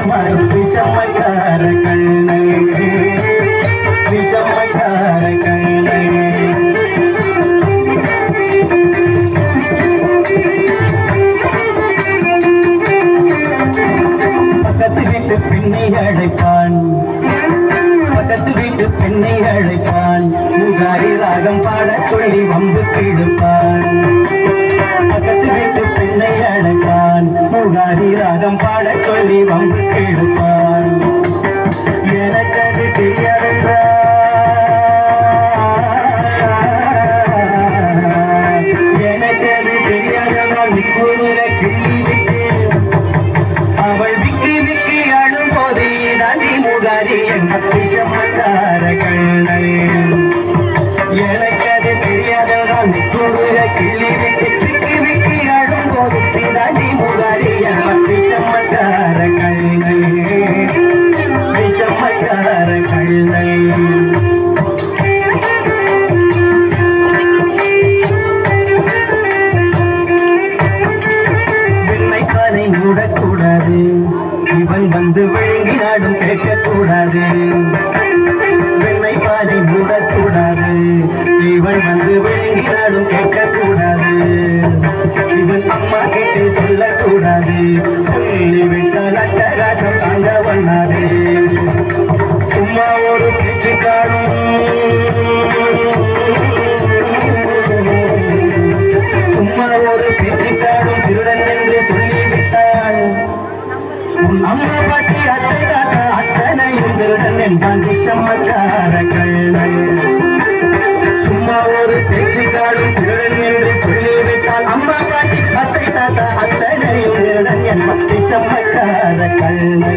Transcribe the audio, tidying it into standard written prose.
நடமாடும் விஷமக்கார கண்ணை விஷமக்கார கண்ணை பக்கத்து வீட்டு பெண்ணை அழைப்பான் பக்கத்து வீட்டு பெண்ணை அழைப்பான் முகாரி ராகம் பாடச் சொல்லி வம்பு கிடுப்பான் பக்கத்து வீட்டு பெண்ணை அழைப்பான் முகாரி ராகம் பாடச் சொல்லி வம்பு கிடுப்பான் எனக்கு அது தெரியாதென்றா எனக்கு அது தெரியாதவா நிக்கூறுல கிள்ளி விட்டு அவள் விக்கி விக்கி அழும் போது தாண்டி முகாரி என் விஷமக்கார கண்ணை எனக்கு அது தெரியாதவா நிக்கூறுல கிள்ளி விட்டு விக்கி விக்கி அழும் போது தாண்டி முகாரி என் விஷமக்கார கண்ணை விஷமக்கார கண்ணை வெண்மைக்கானை மூடக்கூடாது இவன் வந்து விழுங்கினாடும் கேட்கக்கூடாது வெண்மைப்பானை மூடக்கூடாது இவன் வந்து விழுங்கினாடும் கேட்கக்கூடாது இவன் அம்மா கேட்டு சொல்லக்கூடாது சொல்லிவிட்டால் அட்டகாசம் தாங்க வண்ணாது சும்மா ஒரு பேச்சு காணும் சும்மா ஒரு பேச்சு காணும் திருடன் என்று சொல்லிவிட்டாள் உன் அம்மா பாட்டி அத்தை தாத்தா அத்தனையும் திருடன் என்பான் விஷமக்கார கண்ணை சும்மா ஒரு பேச்சு காணும் திருடன் என்று சொல்லிவிட்டால் அம்மா பாட்டி அத்தை தாத்தா அத்தனையும் திருடன் என்பான் விஷமக்கார கண்ணை